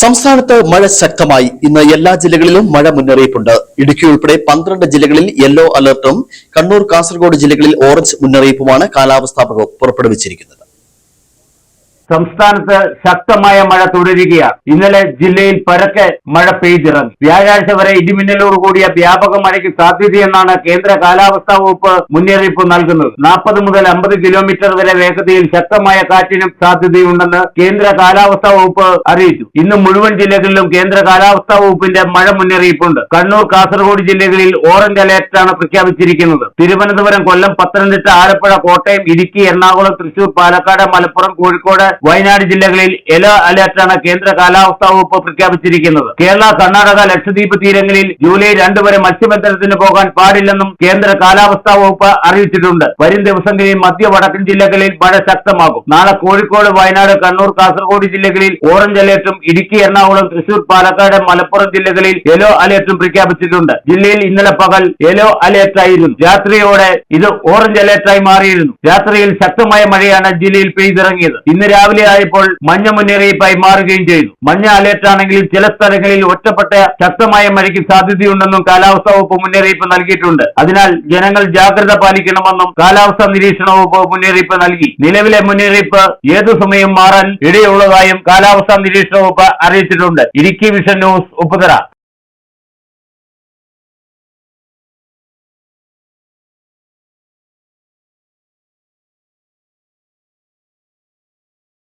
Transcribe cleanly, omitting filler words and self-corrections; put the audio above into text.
സംസ്ഥാനത്ത് മഴ ശക്തമായി. ഇന്ന് എല്ലാ ജില്ലകളിലും മഴ മുന്നറിയിപ്പുണ്ട്. ഇടുക്കി ഉൾപ്പെടെ 12 ജില്ലകളിൽ യെല്ലോ അലർട്ടും കണ്ണൂർ, കാസർഗോഡ് ജില്ലകളിൽ ഓറഞ്ച് മുന്നറിയിപ്പുമാണ് കാലാവസ്ഥാ വകുപ്പ് പുറപ്പെടുവിച്ചിരിക്കുന്നത്. സംസ്ഥാനത്ത് ശക്തമായ മഴ തുടരുകയാണ്. ഇന്നലെ ജില്ലയിൽ പരക്കെ മഴ പെയ്തിറങ്ങി. വ്യാഴാഴ്ച വരെ ഇടിമിന്നലോട് കൂടിയ വ്യാപക മഴയ്ക്ക് സാധ്യതയെന്നാണ് കേന്ദ്ര കാലാവസ്ഥാ വകുപ്പ് മുന്നറിയിപ്പ് നൽകുന്നത്. 40 മുതൽ 50 കിലോമീറ്റർ വരെ വേഗതയിൽ ശക്തമായ കാറ്റിനും സാധ്യതയുണ്ടെന്ന് കേന്ദ്ര കാലാവസ്ഥാ വകുപ്പ് അറിയിച്ചു. ഇന്ന് മുഴുവൻ ജില്ലകളിലും കേന്ദ്ര കാലാവസ്ഥാ വകുപ്പിന്റെ മഴ മുന്നറിയിപ്പുണ്ട്. കണ്ണൂർ, കാസർഗോഡ് ജില്ലകളിൽ ഓറഞ്ച് അലർട്ടാണ് പ്രഖ്യാപിച്ചിരിക്കുന്നത്. തിരുവനന്തപുരം, കൊല്ലം, പത്തനംതിട്ട, ആലപ്പുഴ, കോട്ടയം, ഇടുക്കി, എറണാകുളം, തൃശൂർ, പാലക്കാട്, മലപ്പുറം, കോഴിക്കോട്, വയനാട് ജില്ലകളിൽ യെല്ലോ അലർട്ടാണ് കേന്ദ്ര കാലാവസ്ഥാ വകുപ്പ് പ്രഖ്യാപിച്ചിരിക്കുന്നത്. കേരള, കർണാടക, ലക്ഷദ്വീപ് തീരങ്ങളിൽ ജൂലൈ 2 വരെ മത്സ്യബന്ധനത്തിന് പോകാൻ പാടില്ലെന്നും കേന്ദ്ര കാലാവസ്ഥാ വകുപ്പ് അറിയിച്ചിട്ടുണ്ട്. വരും ദിവസങ്ങളിൽ മധ്യ വടക്കൻ ജില്ലകളിൽ മഴ ശക്തമാകും. നാളെ കോഴിക്കോട്, വയനാട്, കണ്ണൂർ, കാസർഗോഡ് ജില്ലകളിൽ ഓറഞ്ച് അലർട്ടും ഇടുക്കി, എറണാകുളം, തൃശൂർ, പാലക്കാട്, മലപ്പുറം ജില്ലകളിൽ യെല്ലോ അലർട്ടും പ്രഖ്യാപിച്ചിട്ടുണ്ട്. ജില്ലയിൽ ഇന്നലെ പകൽ യെല്ലോ അലർട്ടായിരുന്നു. രാത്രിയോടെ ഇത് ഓറഞ്ച് അലർട്ടായി മാറിയിരുന്നു. രാത്രിയിൽ ശക്തമായ മഴയാണ് ജില്ലയിൽ പെയ്തിറങ്ങിയത്. ഇന്ന് രാവിലെ ആയപ്പോൾ മഞ്ഞ മുന്നറിയിപ്പായി മാറുകയും ചെയ്തു. മഞ്ഞ അലർട്ടാണെങ്കിലും ചില സ്ഥലങ്ങളിൽ ഒറ്റപ്പെട്ട ശക്തമായ മഴയ്ക്ക് സാധ്യതയുണ്ടെന്നും കാലാവസ്ഥാ വകുപ്പ് മുന്നറിയിപ്പ് നൽകിയിട്ടുണ്ട്. അതിനാൽ ജനങ്ങൾ ജാഗ്രത പാലിക്കണമെന്നും കാലാവസ്ഥാ നിരീക്ഷണ വകുപ്പ് മുന്നറിയിപ്പ് നൽകി. നിലവിലെ മുന്നറിയിപ്പ് ഏതു സമയം മാറാൻ ഇടയുള്ളതായും കാലാവസ്ഥാ നിരീക്ഷണ വകുപ്പ് അറിയിച്ചിട്ടുണ്ട്. Idukki vision news, Upputhara.